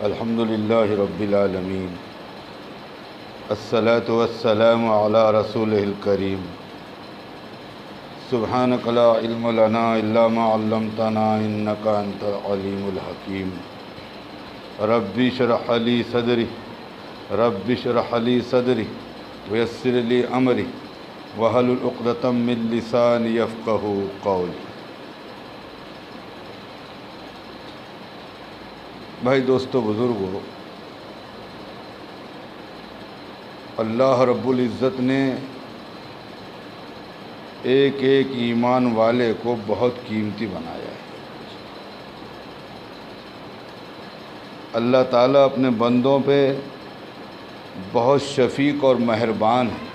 الحمد للہ رب العالمین، الصلاة والسلام علی رسولہ الکریم، سبحانک لا علم لنا الا ما علمتنا انک انت العلیم الحکیم۔ رب اشرح لی صدری ویسر لی امری واحلل عقدۃ من لسانی یفقہوا قولی۔ بھائی دوستو بزرگو، اللہ رب العزت نے ایک ایک ایمان والے کو بہت قیمتی بنایا ہے۔ اللہ تعالیٰ اپنے بندوں پہ بہت شفیق اور مہربان ہے۔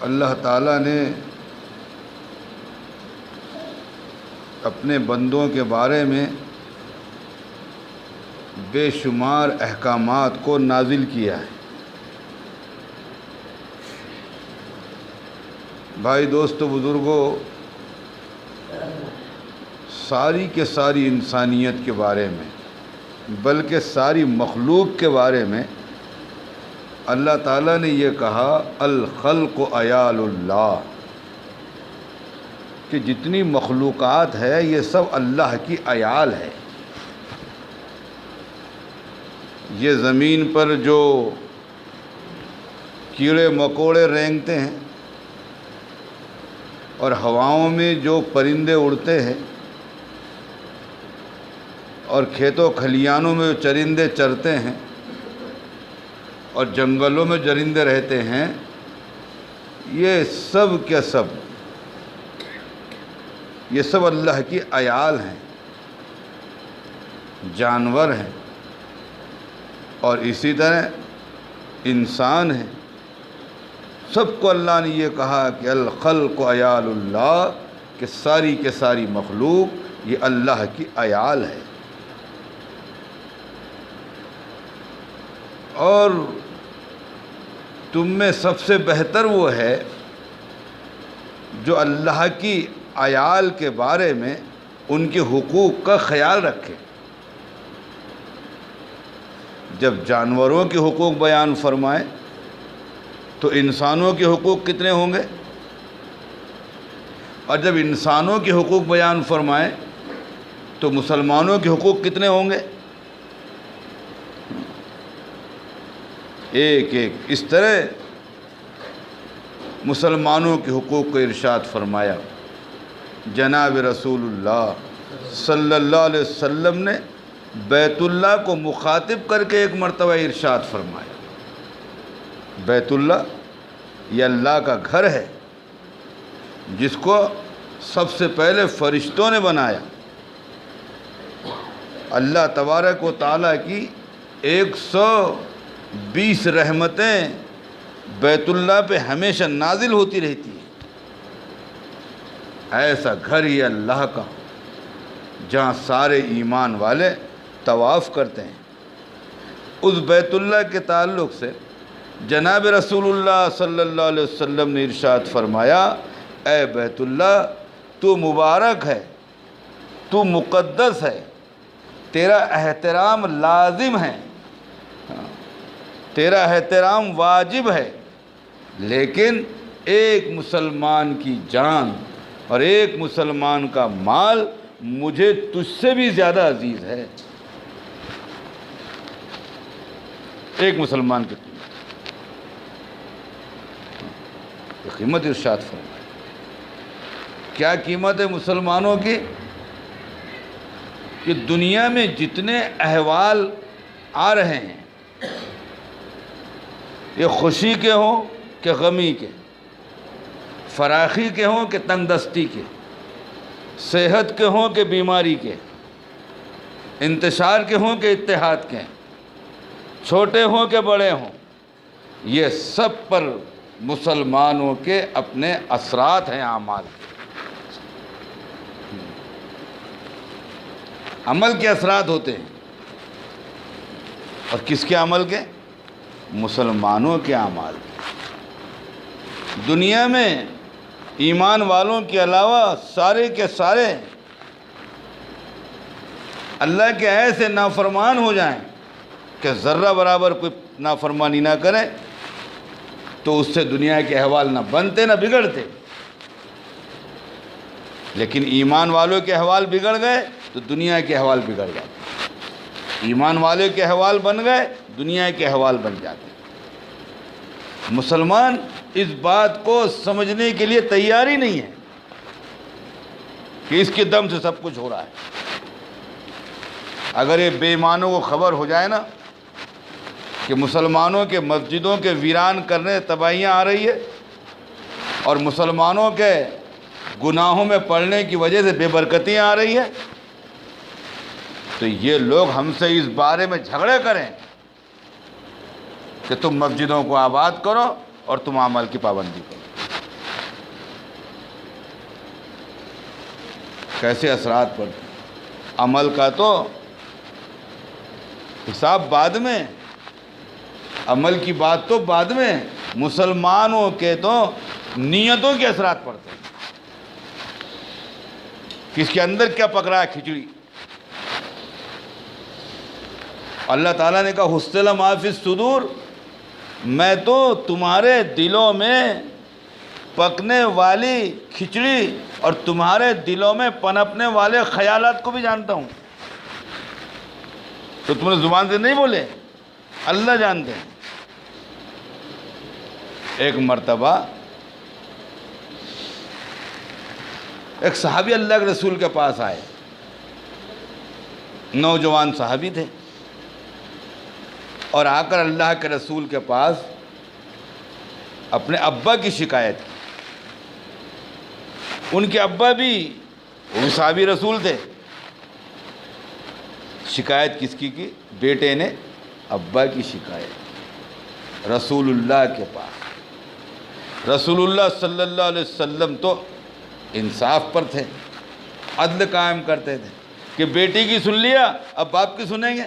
اللہ تعالیٰ نے اپنے بندوں کے بارے میں بے شمار احکامات کو نازل کیا ہے۔ بھائی دوستو بزرگو، ساری کے ساری انسانیت کے بارے میں، بلکہ ساری مخلوق کے بارے میں اللہ تعالیٰ نے یہ کہا الخلق عیال اللہ، کہ جتنی مخلوقات ہے یہ سب اللہ کی عیال ہے۔ یہ زمین پر جو کیڑے مکوڑے رینگتے ہیں اور ہواؤں میں جو پرندے اڑتے ہیں اور کھیتوں کھلیانوں میں جو چرندے چرتے ہیں اور جنگلوں میں چرندے رہتے ہیں، یہ سب کے سب اللہ کی عیال ہیں، جانور ہیں، اور اسی طرح انسان ہیں۔ سب کو اللہ نے یہ کہا کہ الخلق عیال اللہ، کہ ساری کے ساری مخلوق یہ اللہ کی عیال ہے۔ اور تم میں سب سے بہتر وہ ہے جو اللہ کی عیال کے بارے میں ان کے حقوق کا خیال رکھے۔ جب جانوروں کے حقوق بیان فرمائے تو انسانوں کے حقوق کتنے ہوں گے، اور جب انسانوں کے حقوق بیان فرمائے تو مسلمانوں کے حقوق کتنے ہوں گے؟ ایک ایک۔ اس طرح مسلمانوں کے حقوق کو ارشاد فرمایا۔ جناب رسول اللہ صلی اللہ علیہ وسلم نے بیت اللہ کو مخاطب کر کے ایک مرتبہ ارشاد فرمایا، بیت اللہ یہ اللہ کا گھر ہے جس کو سب سے پہلے فرشتوں نے بنایا۔ اللہ تبارک و تعالیٰ کی 120 رحمتیں بیت اللہ پہ ہمیشہ نازل ہوتی رہتی ہیں۔ ایسا گھر ہی اللہ کا جہاں سارے ایمان والے طواف کرتے ہیں۔ اس بیت اللہ کے تعلق سے جناب رسول اللہ صلی اللہ علیہ وسلم نے ارشاد فرمایا، اے بیت اللہ تو مبارک ہے، تو مقدس ہے، تیرا احترام لازم ہے، تیرا احترام واجب ہے، لیکن ایک مسلمان کی جان اور ایک مسلمان کا مال مجھے تجھ سے بھی زیادہ عزیز ہے۔ ایک مسلمان کی قیمت ارشاد فرمائے۔ کیا قیمت ہے مسلمانوں کی؟ کہ دنیا میں جتنے احوال آ رہے ہیں، یہ خوشی کے ہوں کہ غمی کے، فراخی کے ہوں کہ تنگ دستی کے، صحت کے ہوں کہ بیماری کے، انتشار کے ہوں کہ اتحاد کے، چھوٹے ہوں کہ بڑے ہوں، یہ سب پر مسلمانوں کے اپنے اثرات ہیں، اعمال کے، عمل کے اثرات ہوتے ہیں۔ اور کس کے عمل کے؟ مسلمانوں کے اعمال کے۔ دنیا میں ایمان والوں کے علاوہ سارے کے سارے اللہ کے ایسے نافرمان ہو جائیں کہ ذرہ برابر کوئی نافرمانی نہ کرے تو اس سے دنیا کے احوال نہ بنتے نہ بگڑتے، لیکن ایمان والوں کے احوال بگڑ گئے تو دنیا کے احوال بگڑ جاتے، ایمان والوں کے احوال بن گئے دنیا کے احوال بن جاتے۔ مسلمان اس بات کو سمجھنے کے لیے تیار ہی نہیں ہے کہ اس کے دم سے سب کچھ ہو رہا ہے۔ اگر یہ بے ایمانوں کو خبر ہو جائے نا کہ مسلمانوں کے مسجدوں کے ویران کرنے تباہیاں آ رہی ہے اور مسلمانوں کے گناہوں میں پڑنے کی وجہ سے بے برکتیاں آ رہی ہے، تو یہ لوگ ہم سے اس بارے میں جھگڑے کریں کہ تم مسجدوں کو آباد کرو اور تم عمل کی پابندی کرو۔ کیسے اثرات پڑتے ہیں؟ عمل کا تو حساب بعد میں، عمل کی بات تو بعد میں، مسلمانوں کے تو نیتوں کے اثرات پڑتے ہیں، کس کے اندر کیا پکڑا ہے کھچڑی۔ اللہ تعالیٰ نے کہا حصل ما فی الصدور، میں تو تمہارے دلوں میں پکنے والی کھچڑی اور تمہارے دلوں میں پنپنے والے خیالات کو بھی جانتا ہوں۔ تو تم نے زبان سے نہیں بولے، اللہ جانتے ہیں۔ ایک مرتبہ ایک صحابی اللہ کے رسول کے پاس آئے، نوجوان صحابی تھے، اور آ کر اللہ کے رسول کے پاس اپنے ابا کی شکایت کی۔ ان کے ابا بھی وہ صحابی رسول تھے۔ شکایت کس کی؟ بیٹے نے ابا کی شکایت رسول اللہ کے پاس۔ رسول اللہ صلی اللہ علیہ وسلم تو انصاف پر تھے، عدل قائم کرتے تھے کہ بیٹی کی سن لیا اب باپ کی سنیں گے،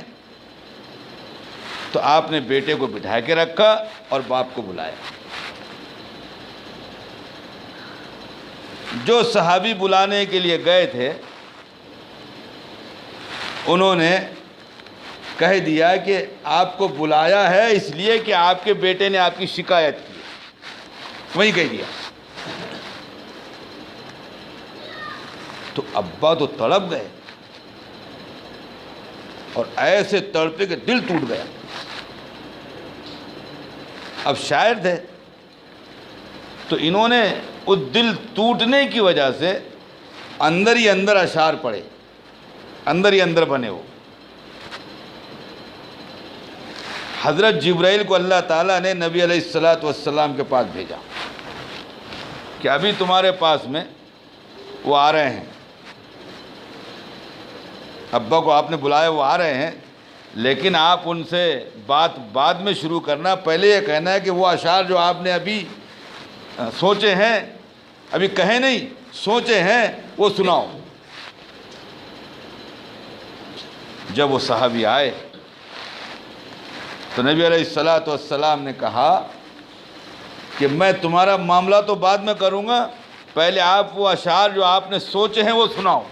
تو آپ نے بیٹے کو بٹھا کے رکھا اور باپ کو بلایا۔ جو صحابی بلانے کے لیے گئے تھے انہوں نے کہہ دیا کہ آپ کو بلایا ہے اس لیے کہ آپ کے بیٹے نے آپ کی شکایت کی، وہی کہہ دیا۔ تو ابا تو تڑپ گئے اور ایسے تڑپے کہ دل ٹوٹ گیا۔ اب شاعر تھے تو انہوں نے اس دل ٹوٹنے کی وجہ سے اندر ہی اندر اشعار پڑھے، اندر ہی اندر بنے ہو۔ حضرت جبرائیل کو اللہ تعالیٰ نے نبی علیہ السلام کے پاس بھیجا کہ ابھی تمہارے پاس میں وہ آ رہے ہیں، ابا کو آپ نے بلایا، وہ آ رہے ہیں، لیکن آپ ان سے بات بعد میں شروع کرنا، پہلے یہ کہنا ہے کہ وہ اشعار جو آپ نے ابھی سوچے ہیں، ابھی کہے نہیں سوچے ہیں، وہ سناؤ۔ جب وہ صحابی آئے تو نبی علیہ السلام نے کہا کہ میں تمہارا معاملہ تو بعد میں کروں گا، پہلے آپ وہ اشعار جو آپ نے سوچے ہیں وہ سناؤ۔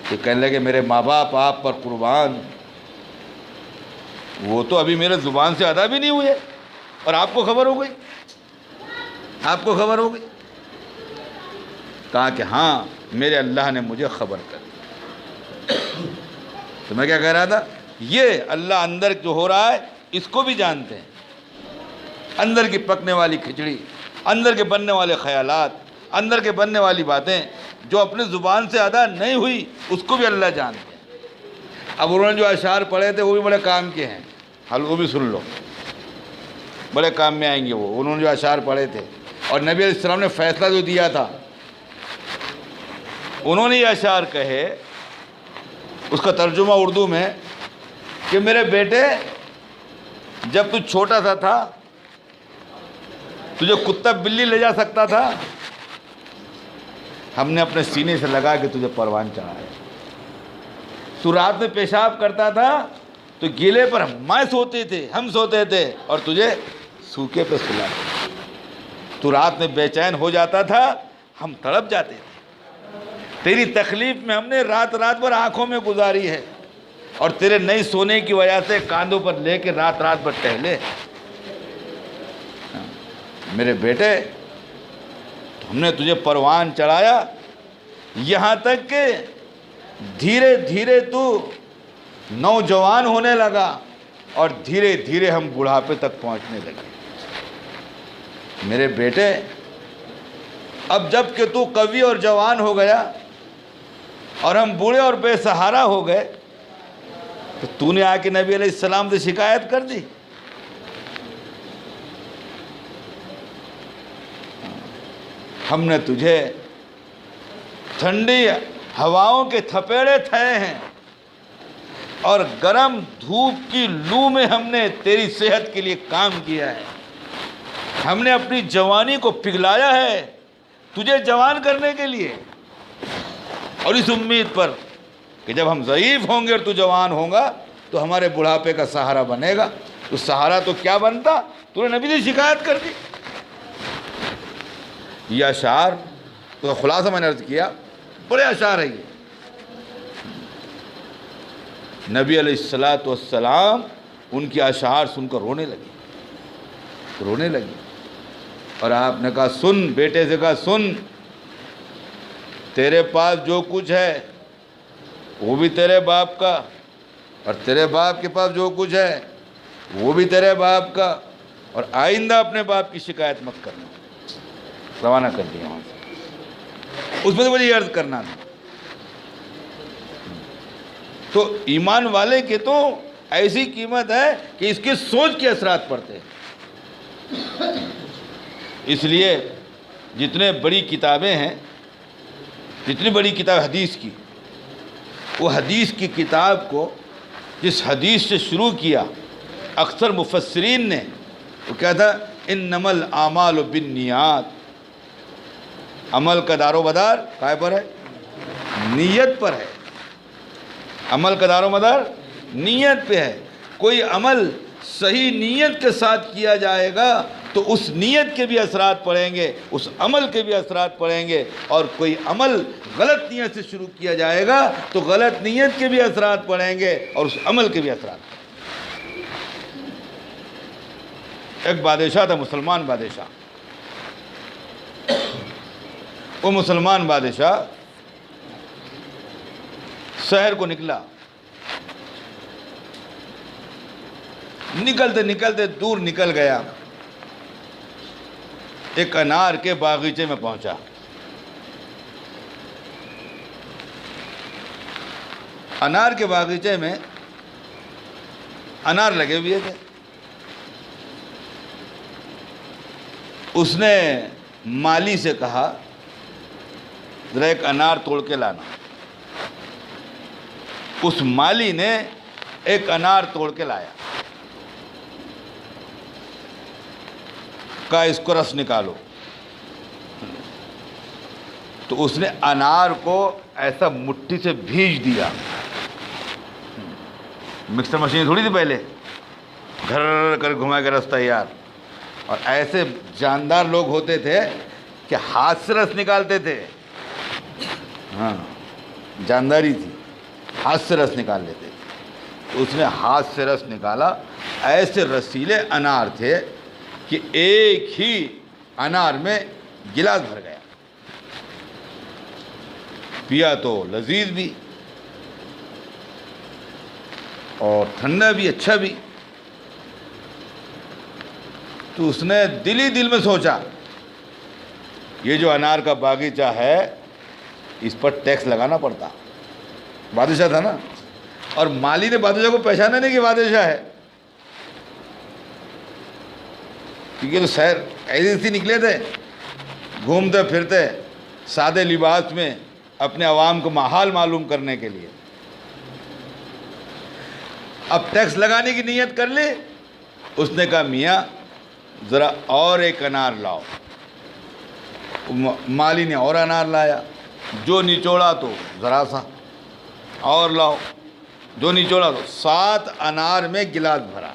تو کہنے لگے میرے ماں باپ آپ پر قربان، وہ تو ابھی میرے زبان سے ادا بھی نہیں ہوئے اور آپ کو خبر ہو گئی، آپ کو خبر ہو گئی۔ کہا کہ ہاں میرے اللہ نے مجھے خبر کر دی۔ تو میں کیا کہہ رہا تھا، یہ اللہ اندر جو ہو رہا ہے اس کو بھی جانتے ہیں، اندر کی پکنے والی کھچڑی، اندر کے بننے والے خیالات، اندر کے بننے والی باتیں جو اپنے زبان سے ادا نہیں ہوئی اس کو بھی اللہ جانتے ہیں۔ اب انہوں نے جو اشعار پڑھے تھے وہ بھی بڑے کام کے ہیں، حال وہ بھی سن لو، بڑے کام میں آئیں گے وہ۔ انہوں نے جو اشعار پڑھے تھے اور نبی علیہ السلام نے فیصلہ جو دیا تھا، انہوں نے یہ اشعار کہے، اس کا ترجمہ اردو میں کہ میرے بیٹے جب تو چھوٹا سا تھا تجھے کتا بلی لے جا سکتا تھا، ہم نے اپنے سینے سے لگا کے تجھے پروان چڑھایا۔ تو رات میں پیشاب کرتا تھا تو گیلے پر ہم سوتے تھے اور تجھے سوکھے پہ سلاتے۔ تو رات میں بے چین ہو جاتا تھا، ہم تڑپ جاتے تھے۔ تیری تکلیف میں ہم نے رات رات بھر آنکھوں میں گزاری ہے، اور تیرے نہیں سونے کی وجہ سے کاندھوں پر لے کے رات رات بھر ٹہلے۔ میرے بیٹے، ہم نے تجھے پروان چڑھایا یہاں تک کہ دھیرے دھیرے تو نوجوان ہونے لگا، اور دھیرے دھیرے ہم بڑھاپے تک پہنچنے لگے۔ میرے بیٹے، اب جب کہ تو قوی اور جوان ہو گیا اور ہم بوڑھے اور بے سہارا ہو گئے، تو نے آ کے نبی علیہ السلام سے شکایت کر دی۔ ہم نے تجھے ٹھنڈی ہواؤں کے تھپیڑے تھے ہیں، اور گرم دھوپ کی لو میں ہم نے تیری صحت کے لیے کام کیا ہے۔ ہم نے اپنی جوانی کو پگھلایا ہے تجھے جوان کرنے کے لیے، اور اس امید پر کہ جب ہم ضعیف ہوں گے اور تو جوان ہوگا تو ہمارے بڑھاپے کا سہارا بنے گا۔ تو سہارا تو کیا بنتا، تو نے نبی سے شکایت کر دی۔ یہ اشعار تو خلاصہ میں نے عرض کیا، بڑے اشعار ہیں یہ۔ نبی علیہ السلام ان کی اشعار سن کر رونے لگی، اور آپ نے کہا سن، بیٹے سے کہا سن، تیرے پاس جو کچھ ہے وہ بھی تیرے باپ کا، اور تیرے باپ کے پاس جو کچھ ہے وہ بھی تیرے باپ کا، اور آئندہ اپنے باپ کی شکایت مت کرنا۔ روانہ کر دیا وہاں سے۔ اس میں تو مجھے یہ عرض کرنا تھا، تو ایمان والے کے تو ایسی قیمت ہے کہ اس کے سوچ کے اثرات پڑتے ہیں۔ اس لیے جتنے بڑی کتابیں ہیں، جتنی بڑی کتاب حدیث کی، وہ حدیث کی کتاب کو جس حدیث سے شروع کیا، اکثر مفسرین نے وہ کیا تھا، انما الاعمال بالنیات، عمل کا دار و مدار کائے پر ہے، نیت پر ہے۔ عمل کا دار و مدار نیت پہ ہے۔ کوئی عمل صحیح نیت کے ساتھ کیا جائے گا تو اس نیت کے بھی اثرات پڑیں گے، اس عمل کے بھی اثرات پڑیں گے، اور کوئی عمل غلط نیت سے شروع کیا جائے گا تو غلط نیت کے بھی اثرات پڑیں گے اور اس عمل کے بھی اثرات۔ ایک بادشاہ تھا، مسلمان بادشاہ۔ وہ مسلمان بادشاہ شہر کو نکلا، نکلتے نکلتے دور نکل گیا، ایک انار کے باغیچے میں پہنچا۔ انار کے باغیچے میں انار لگے ہوئے تھے۔ اس نے مالی سے کہا ذرا ایک انار توڑ کے لانا۔ اس مالی نے ایک انار توڑ کے لایا، کہا اس کو رس نکالو۔ تو اس نے انار کو ایسا مٹھی سے بھیج دیا، مکسر مشین تھوڑی تھی پہلے، گھر کر گھما کے رس تیار، اور ایسے جاندار لوگ ہوتے تھے کہ ہاتھ سے رس نکالتے تھے۔ ہاں، جانداری تھی، ہاتھ سے رس نکال لیتے تھے۔ اس نے ہاتھ سے رس نکالا، ایسے رسیلے انار تھے کہ ایک ہی انار میں گلاس بھر گیا۔ پیا تو لذیذ بھی اور ٹھنڈا بھی، اچھا بھی۔ تو اس نے دل ہی دل میں سوچا یہ جو انار کا باغیچہ ہے اس پر ٹیکس لگانا پڑتا۔ بادشاہ تھا نا، اور مالی نے بادشاہ کو پہچانا نہیں کہ بادشاہ ہے، کیونکہ تو شہر ایسے سے نکلے تھے، گھومتے پھرتے سادے لباس میں اپنے عوام کو حال معلوم کرنے کے لیے۔ اب ٹیکس لگانے کی نیت کر لی۔ اس نے کہا میاں ذرا اور ایک انار لاؤ۔ مالی نے اور انار لایا، جو نچوڑا تو ذرا سا اور لاؤ، جو نچوڑا تو 7 انار میں گلاس بھرا۔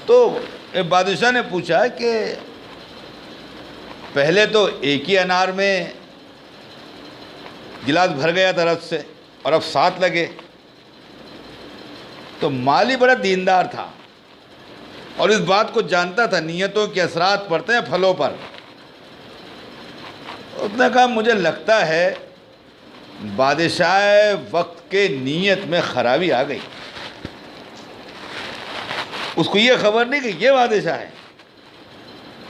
تو بادشاہ نے پوچھا کہ پہلے تو ایک ہی انار میں گلاس بھر گیا تھا رس سے، اور اب 7 لگے۔ تو مالی بڑا دیندار تھا اور اس بات کو جانتا تھا نیتوں کے اثرات پڑتے ہیں پھلوں پر۔ اس نے کہا مجھے لگتا ہے بادشاہ وقت کے نیت میں خرابی آ گئی۔ اس کو یہ خبر نہیں کہ یہ بادشاہ ہے،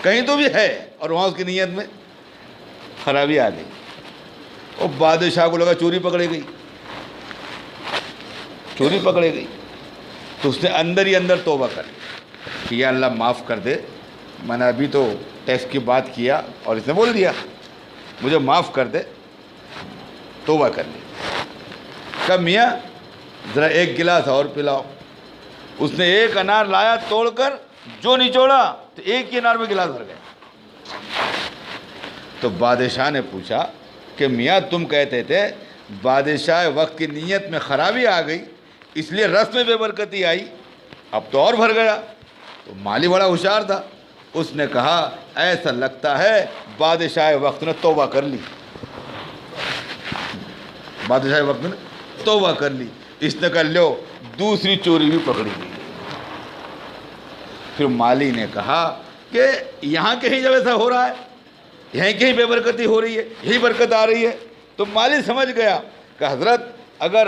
کہیں تو بھی ہے، اور وہاں اس کی نیت میں خرابی آ گئی۔ اور بادشاہ کو لگا چوری پکڑے گئی، چوری پکڑے گئی۔ تو اس نے اندر ہی اندر توبہ کر لی کہ یا اللہ معاف کر دے، میں نے ابھی تو ٹیکس کی بات کیا اور اس نے بول دیا، مجھے معاف کر دے، توبہ کر لی۔ کہا میاں ذرا ایک گلاس اور پلاؤ۔ اس نے ایک انار لایا توڑ کر، جو نچوڑا تو ایک ہی انار میں گلاس بھر گیا۔ تو بادشاہ نے پوچھا کہ میاں تم کہتے تھے بادشاہ وقت کی نیت میں خرابی آ گئی اس لیے رس میں بے برکتی آئی، اب تو اور بھر گیا۔ تو مالی بڑا ہوشیار تھا، اس نے کہا ایسا لگتا ہے بادشاہ وقت نے توبہ کر لی، بادشاہ وقت نے توبہ کر لی۔ اس نے کہا لو دوسری چوری بھی پکڑی گئی۔ پھر مالی نے کہا کہ یہاں کہیں جب ایسا ہو رہا ہے، یہیں کہیں بے برکتی ہو رہی ہے، یہی برکت آ رہی ہے۔ تو مالی سمجھ گیا کہ حضرت اگر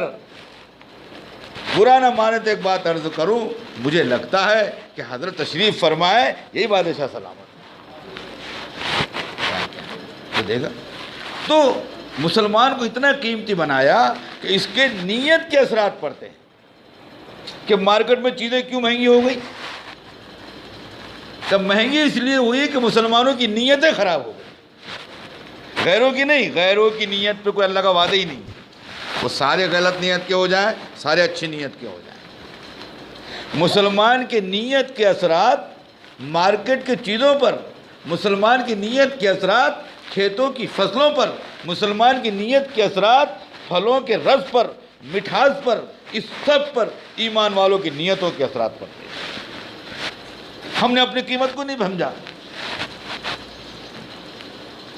برا نہ مانے تو ایک بات عرض کروں، مجھے لگتا ہے کہ حضرت تشریف فرمائے، یہی بادشاہ سلامت تو دے گا۔ تو مسلمان کو اتنا قیمتی بنایا کہ اس کے نیت کے اثرات پڑتے ہیں کہ مارکیٹ میں چیزیں کیوں مہنگی ہو گئی؟ تب مہنگی اس لیے ہوئی کہ مسلمانوں کی نیتیں خراب ہو گئی، غیروں کی نہیں۔ غیروں کی نیت پہ کوئی اللہ کا وعدہ ہی نہیں، وہ سارے غلط نیت کے ہو جائیں، سارے اچھی نیت کے ہو جائیں۔ مسلمان کے نیت کے اثرات مارکیٹ کی چیزوں پر، مسلمان کی نیت کے اثرات کھیتوں کی فصلوں پر، مسلمان کی نیت کے اثرات پھلوں کے رس پر، مٹھاس پر، اس سب پر ایمان والوں کی نیتوں کے اثرات پڑتے ہیں۔ ہم نے اپنی قیمت کو نہیں سمجھا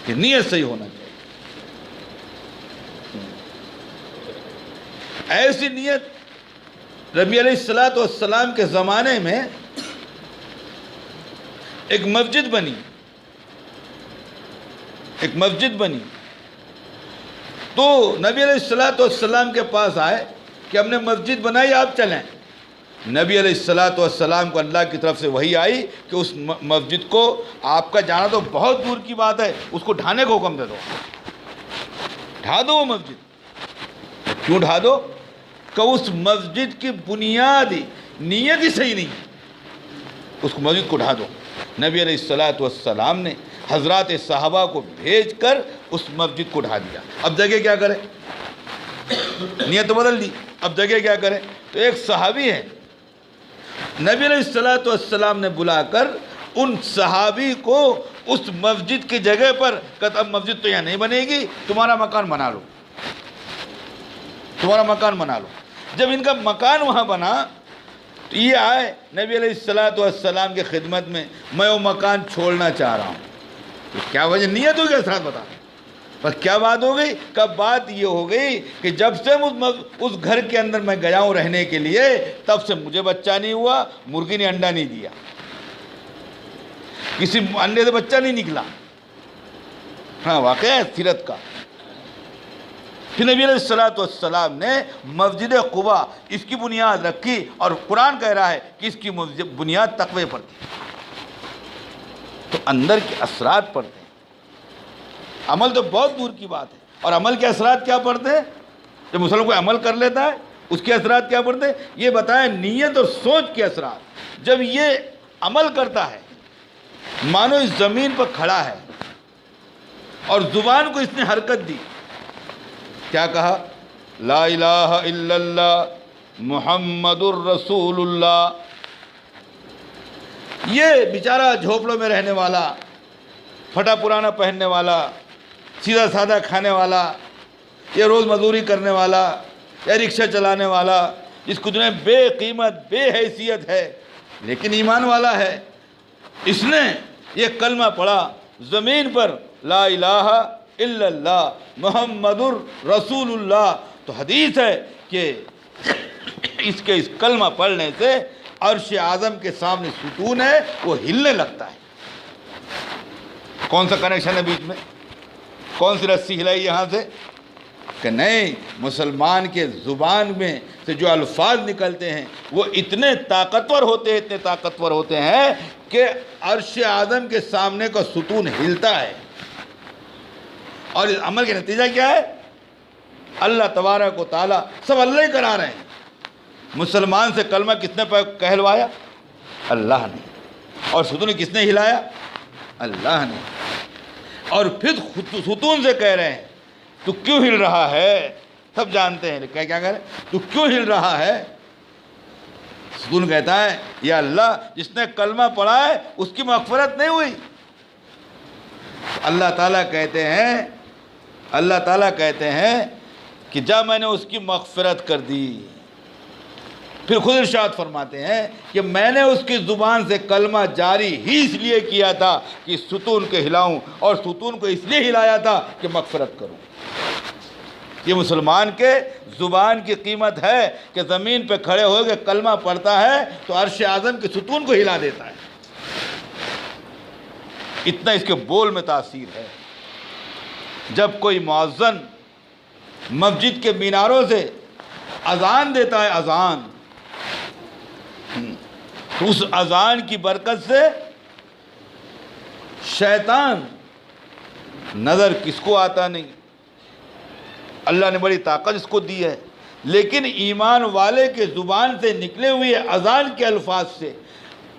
کہ نیت صحیح ہونا چاہیے۔ ایسی نیت نبی علیہ السلام کے زمانے میں ایک مسجد بنی، ایک مسجد بنی تو نبی علیہ السلام کے پاس آئے کہ ہم نے مسجد بنائی، آپ چلیں۔ نبی علیہ السلام کو اللہ کی طرف سے وحی آئی کہ اس مسجد کو، آپ کا جانا تو بہت دور کی بات ہے، اس کو ڈھانے کو حکم دے دو، ڈھا دو وہ مسجد۔ کیوں ڈھا دو؟ کہ اس مسجد کی بنیادی نیت ہی صحیح نہیں ہے، اس کو مسجد کو ڈھا دو۔ نبی علیہ السلام نے حضرات صحابہ کو بھیج کر اس مسجد کو ڈھا دیا۔ اب جگہ کیا کرے؟ نیت تو بدل دی، اب جگہ کیا کرے؟ تو ایک صحابی ہے، نبی علیہ السلام نے بلا کر ان صحابی کو اس مسجد کی جگہ پر کہا اب مسجد تو یہاں نہیں بنے گی، تمہارا مکان بنا لو، تمہارا مکان بنا لو۔ جب ان کا مکان وہاں بنا تو یہ آئے نبی علیہ السلام کی خدمت میں، میں وہ مکان چھوڑنا چاہ رہا ہوں۔ تو کیا وجہ؟ نیت ہو گیا ساتھ بتا، پر کیا بات ہو گئی؟ کہ بات یہ ہو گئی کہ جب سے اس گھر کے اندر میں گیا ہوں رہنے کے لیے، تب سے مجھے بچہ نہیں ہوا، مرغی نے انڈا نہیں دیا، کسی انڈے سے بچہ نہیں نکلا۔ ہاں واقعہ ہے سیرت کا۔ پھر نبی علیہ السلام نے مسجد قباء اس کی بنیاد رکھی، اور قرآن کہہ رہا ہے کہ اس کی بنیاد تقوی پر تھی۔ تو اندر کے اثرات پڑتے ہیں، عمل تو بہت دور کی بات ہے۔ اور عمل کے اثرات کیا پڑتے ہیں؟ جب مسلمان کوئی عمل کر لیتا ہے اس کے اثرات کیا پڑتے ہیں؟ یہ بتائیں نیت اور سوچ کے اثرات۔ جب یہ عمل کرتا ہے، مانو اس زمین پر کھڑا ہے اور زبان کو اس نے حرکت دی، کیا کہا؟ لا الہ الا اللہ محمد الرسول اللہ۔ یہ بیچارہ جھوپڑوں میں رہنے والا، پھٹا پرانا پہننے والا، سیدھا سادہ کھانے والا، یا روز مزدوری کرنے والا، یا رکشہ چلانے والا، جس کو دنیا بے قیمت بے حیثیت ہے لیکن ایمان والا ہے، اس نے یہ کلمہ پڑھا زمین پر لا الہ الا اللہ محمد الرسول اللہ، تو حدیث ہے کہ اس کلمہ پڑھنے سے عرش اعظم کے سامنے ستون ہے وہ ہلنے لگتا ہے۔ کون سا کنیکشن ہے بیچ میں؟ کون سی رسی ہلائی یہاں سے؟ کہ نہیں، مسلمان کے زبان میں سے جو الفاظ نکلتے ہیں وہ اتنے طاقتور ہوتے ہیں کہ عرش اعظم کے سامنے کا ستون ہلتا ہے۔ اور اس عمل کا نتیجہ کیا ہے؟ اللہ تبارک و تعالیٰ، سب اللہ ہی کرا رہے ہیں۔ مسلمان سے کلمہ کس نے کہلوایا؟ اللہ نے۔ اور ستون کس نے ہلایا؟ اللہ نے۔ اور پھر ستون سے کہہ رہے ہیں تو کیوں ہل رہا ہے؟ سب جانتے ہیں، لیکن کیا کہہ رہے ہیں؟ تو کیوں ہل رہا ہے؟ ستون کہتا ہے یا اللہ، جس نے کلمہ پڑھا ہے اس کی مغفرت نہیں ہوئی۔ اللہ تعالیٰ کہتے ہیں کہ جب میں نے اس کی مغفرت کر دی، پھر خود ارشاد فرماتے ہیں کہ میں نے اس کی زبان سے کلمہ جاری ہی اس لیے کیا تھا کہ ستون کو ہلاؤں، اور ستون کو اس لیے ہلایا تھا کہ مغفرت کروں۔ یہ مسلمان کے زبان کی قیمت ہے کہ زمین پہ کھڑے ہو کے کلمہ پڑھتا ہے تو عرش اعظم کے ستون کو ہلا دیتا ہے۔ اتنا اس کے بول میں تاثیر ہے۔ جب کوئی مؤذن مسجد کے میناروں سے اذان دیتا ہے، اذان، تو اس اذان کی برکت سے شیطان نظر کس کو آتا نہیں، اللہ نے بڑی طاقت اس کو دی ہے، لیکن ایمان والے کے زبان سے نکلے ہوئے اذان کے الفاظ سے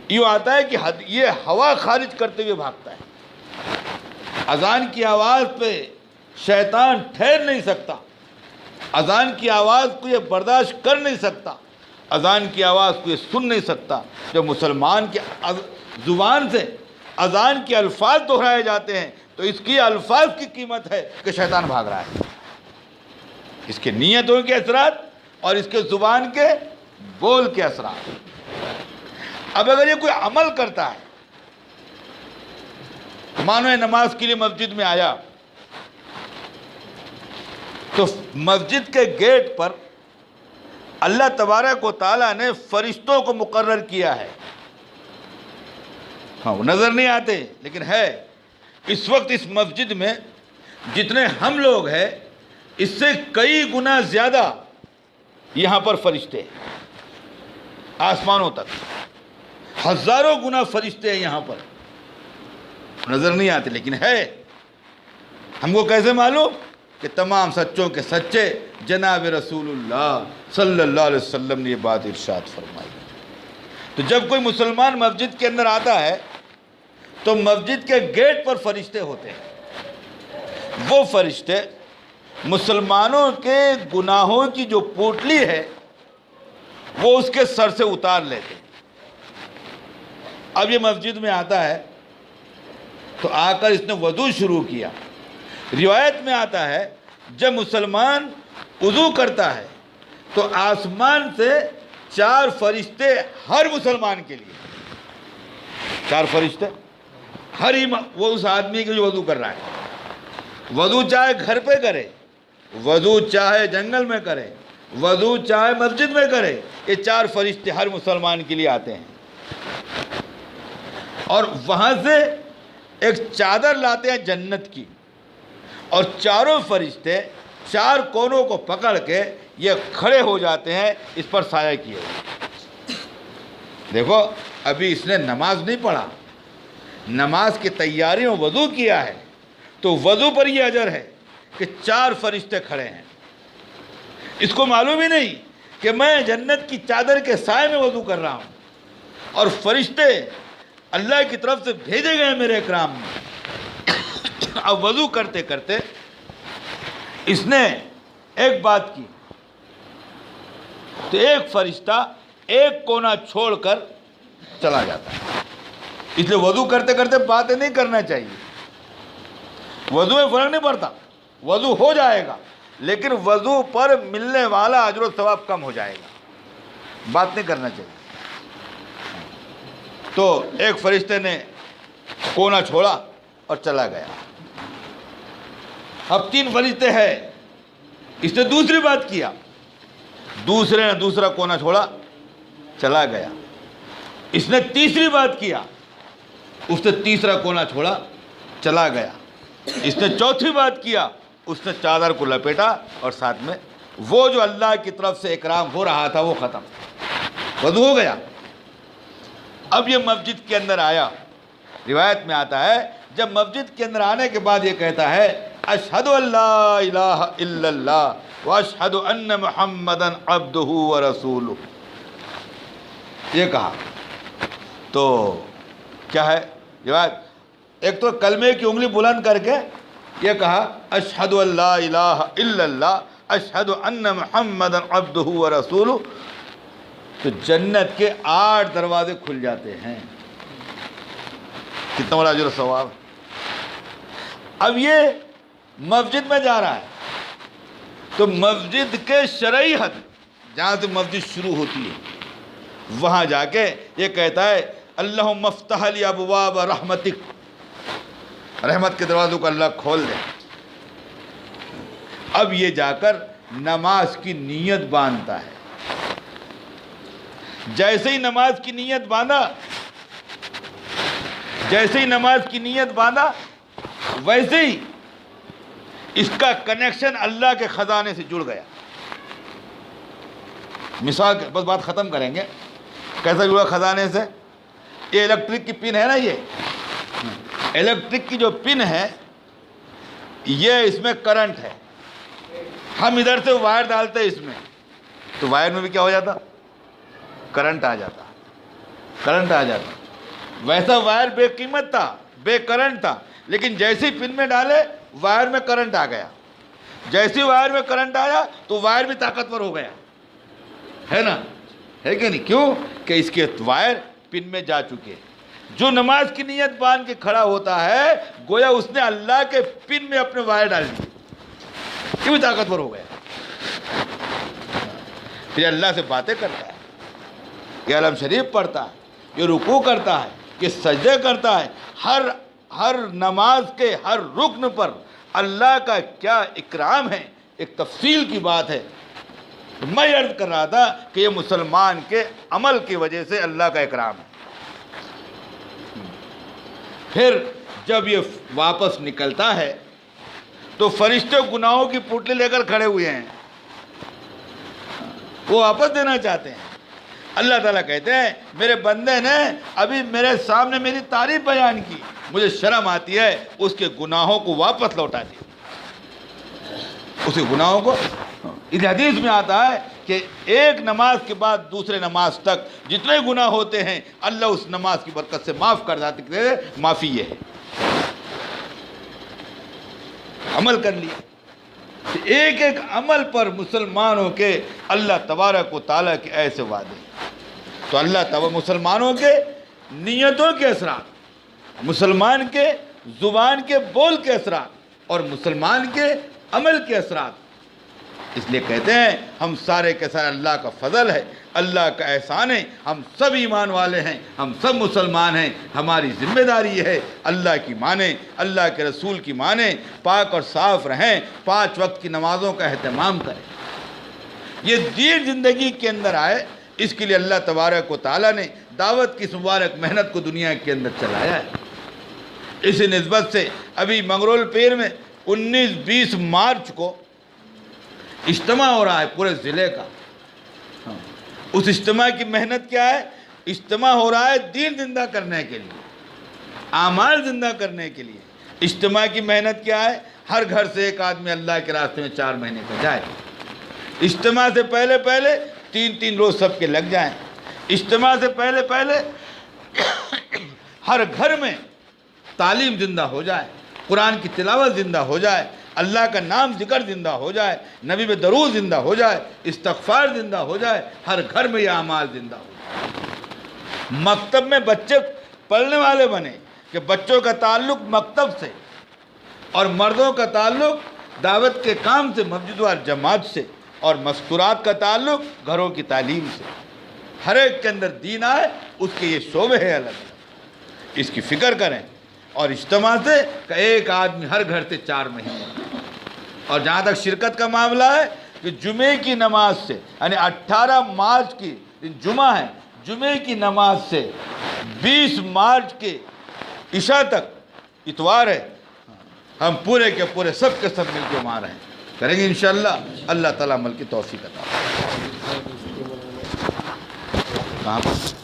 یوں آتا ہے کہ یہ ہوا خارج کرتے ہوئے بھاگتا ہے۔ اذان کی آواز پہ شیطان ٹھہر نہیں سکتا، اذان کی آواز کو یہ برداشت کر نہیں سکتا، اذان کی آواز کو یہ سن نہیں سکتا۔ جب مسلمان کے زبان سے اذان کے الفاظ دہرائے جاتے ہیں تو اس کی الفاظ کی قیمت ہے کہ شیطان بھاگ رہا ہے۔ اس کے نیتوں کے اثرات اور اس کے زبان کے بول کے اثرات۔ اب اگر یہ کوئی عمل کرتا ہے، مانو یہ نماز کے لیے مسجد میں آیا، تو مسجد کے گیٹ پر اللہ تبارک و تعالیٰ نے فرشتوں کو مقرر کیا ہے۔ ہاں، وہ نظر نہیں آتے لیکن ہے۔ اس وقت اس مسجد میں جتنے ہم لوگ ہیں اس سے کئی گنا زیادہ یہاں پر فرشتے ہیں، آسمانوں تک ہزاروں گنا فرشتے ہیں یہاں پر، نظر نہیں آتے لیکن ہے۔ ہم کو کیسے معلوم؟ کہ تمام سچوں کے سچے جناب رسول اللہ صلی اللہ علیہ وسلم نے یہ بات ارشاد فرمائی۔ تو جب کوئی مسلمان مسجد کے اندر آتا ہے تو مسجد کے گیٹ پر فرشتے ہوتے ہیں۔ وہ فرشتے مسلمانوں کے گناہوں کی جو پوٹلی ہے وہ اس کے سر سے اتار لیتے ہیں۔ اب یہ مسجد میں آتا ہے تو آ کر اس نے وضو شروع کیا۔ روایت میں آتا ہے جب مسلمان وضو کرتا ہے تو آسمان سے 4 فرشتے ہر مسلمان کے لیے، 4 فرشتے ہر وہ اس آدمی کے جو وضو کر رہا ہے، وضو چاہے گھر پہ کرے، وضو چاہے جنگل میں کرے، وضو چاہے مسجد میں کرے، یہ 4 فرشتے ہر مسلمان کے لیے آتے ہیں۔ اور وہاں سے ایک چادر لاتے ہیں جنت کی، اور چاروں فرشتے 4 کونوں کو پکڑ کے یہ کھڑے ہو جاتے ہیں اس پر سایہ کیے ہوئے۔ دیکھو ابھی اس نے نماز نہیں پڑھا، نماز کی تیاری میں وضو کیا ہے، تو وضو پر یہ اجر ہے کہ 4 فرشتے کھڑے ہیں۔ اس کو معلوم ہی نہیں کہ میں جنت کی چادر کے سائے میں وضو کر رہا ہوں، اور فرشتے اللہ کی طرف سے بھیجے گئے میرے اکرام میں۔ اب وضو کرتے کرتے اس نے ایک بات کی تو ایک فرشتہ ایک کونا چھوڑ کر چلا جاتا ہے۔ اس لیے وضو کرتے کرتے باتیں نہیں کرنا چاہیے۔ وضو میں فرق نہیں پڑتا، وضو ہو جائے گا لیکن وضو پر ملنے والا اجر و ثواب کم ہو جائے گا، بات نہیں کرنا چاہیے۔ تو ایک فرشتے نے کونا چھوڑا اور چلا گیا. اب 3 فرشتے ہیں. اس نے دوسری بات کیا, دوسرے نے دوسرا کونا چھوڑا, چلا گیا. اس نے تیسری بات کیا, اس نے تیسرا کونا چھوڑا, چلا گیا. اس نے چوتھی بات کیا, اس نے چادر کو لپیٹا اور ساتھ میں وہ جو اللہ کی طرف سے اکرام ہو رہا تھا وہ ختم, وضو ہو گیا. اب یہ مسجد کے اندر آیا. روایت میں آتا ہے جب مسجد کے اندر آنے کے بعد یہ کہتا ہے اشہد ان لا الہ الا اللہ واشہد ان محمدا عبدہ ورسولہ, یہ کہا. تو کیا ہے روایت, ایک تو کلمے کی انگلی بلند کر کے یہ کہا اشہد ان لا الہ الا اللہ اشہد ان محمدا عبدہ ورسولہ, تو جنت کے 8 دروازے کھل جاتے ہیں. کتنا بڑا اجر و ثواب. اب یہ مسجد میں جا رہا ہے تو مسجد کے شرعی حد جہاں سے مسجد شروع ہوتی ہے وہاں جا کے یہ کہتا ہے اللہم افتح لی ابواب رحمتک, رحمت کے دروازوں کو اللہ کھول دے. اب یہ جا کر نماز کی نیت باندھتا ہے. جیسے ہی نماز کی نیت باندھا ویسے ہی اس کا کنیکشن اللہ کے خزانے سے جڑ گیا. مثال بس بات ختم کریں گے. کیسا جڑا خزانے سے؟ یہ الیکٹرک کی پن ہے نا, یہ الیکٹرک کی جو پن ہے یہ اس میں کرنٹ ہے. ہم ادھر سے وائر ڈالتے اس میں تو وائر میں بھی کیا ہو جاتا, کرنٹ آ جاتا. ویسا وائر بے قیمت تھا, بے کرنٹ تھا, لیکن جیسے ہی پن میں ڈالے وائر میں کرنٹ آ گیا. جیسے وائر میں کرنٹ آیا تو وائر بھی طاقتور ہو گیا, ہے نا, ہے کہ نہیں؟ کیوں کہ اس کے وائر پن میں جا چکے. جو نماز کی نیت باندھ کے کھڑا ہوتا ہے گویا اس نے اللہ کے پن میں اپنے وائر ڈال دیے, یہ بھی طاقتور ہو گیا. پھر اللہ سے باتیں کرتا ہے, یہ علم شریف پڑھتا ہے, یہ رکوع کرتا ہے, یہ سجدے کرتا ہے. ہر نماز کے ہر رکن پر اللہ کا کیا اکرام ہے, ایک تفصیل کی بات ہے. میں عرض کر رہا تھا کہ یہ مسلمان کے عمل کی وجہ سے اللہ کا اکرام ہے. پھر جب یہ واپس نکلتا ہے تو فرشتے گناہوں کی پوٹلی لے کر کھڑے ہوئے ہیں, وہ واپس دینا چاہتے ہیں. اللہ تعالیٰ کہتے ہیں میرے بندے نے ابھی میرے سامنے میری تعریف بیان کی, مجھے شرم آتی ہے, اس کے گناہوں کو واپس لوٹا دیا. اس کے گناہوں کو, اس حدیث میں آتا ہے کہ ایک نماز کے بعد دوسرے نماز تک جتنے گناہ ہوتے ہیں اللہ اس نماز کی برکت سے معاف کر دیتے ہیں. معافی یہ ہے, عمل کر لیا. ایک ایک عمل پر مسلمانوں کے اللہ تبارک و تعالیٰ کے ایسے وعدے. تو اللہ تعالیٰ مسلمانوں کے نیتوں کے اثرات, مسلمان کے زبان کے بول کے اثرات اور مسلمان کے عمل کے اثرات, اس لیے کہتے ہیں ہم سارے کے سارے اللہ کا فضل ہے, اللہ کا احسان ہے. ہم سب ایمان والے ہیں, ہم سب مسلمان ہیں. ہماری ذمہ داری ہے اللہ کی مانیں, اللہ کے رسول کی مانیں, پاک اور صاف رہیں, 5 وقت کی نمازوں کا اہتمام کریں. یہ دین زندگی کے اندر آئے, اس کے لیے اللہ تبارک و تعالیٰ نے دعوت کی مبارک محنت کو دنیا کے اندر چلایا ہے. اسی نسبت سے ابھی منگرول پیر میں 19-20 مارچ کو اجتماع ہو رہا ہے پورے ضلع کا. اس اجتماع کی محنت کیا ہے؟ اجتماع ہو رہا ہے دین زندہ کرنے کے لیے, اعمال زندہ کرنے کے لیے. اجتماع کی محنت کیا ہے؟ ہر گھر سے ایک آدمی اللہ کے راستے میں 4 مہینے کا جائے. اجتماع سے پہلے 3 روز سب کے لگ جائیں. اجتماع سے پہلے ہر گھر میں تعلیم زندہ ہو جائے, قرآن کی تلاوت زندہ ہو جائے, اللہ کا نام ذکر زندہ ہو جائے, نبی پہ درود زندہ ہو جائے, استغفار زندہ ہو جائے. ہر گھر میں یہ اعمال زندہ ہو جائے. مکتب میں بچے پڑھنے والے بنے کہ بچوں کا تعلق مکتب سے اور مردوں کا تعلق دعوت کے کام سے, مسجد و جماعت سے, اور مستورات کا تعلق گھروں کی تعلیم سے. ہر ایک کے اندر دین آئے, اس کے یہ شعبے ہیں الگ. اس کی فکر کریں. اور اجتماع سے کہ ایک آدمی ہر گھر سے 4 مہینے. اور جہاں تک شرکت کا معاملہ ہے کہ جمعے کی نماز سے یعنی 18 مارچ کی جمعہ ہے، جمعے کی نماز سے 20 مارچ کے عشاء تک اتوار ہے، ہم پورے کے پورے سب کے سب مل کے وہاں رہیں کریں گے انشاءاللہ. اللہ تعالیٰ عمل کی توفیق عطا فرمائے. کہاں پر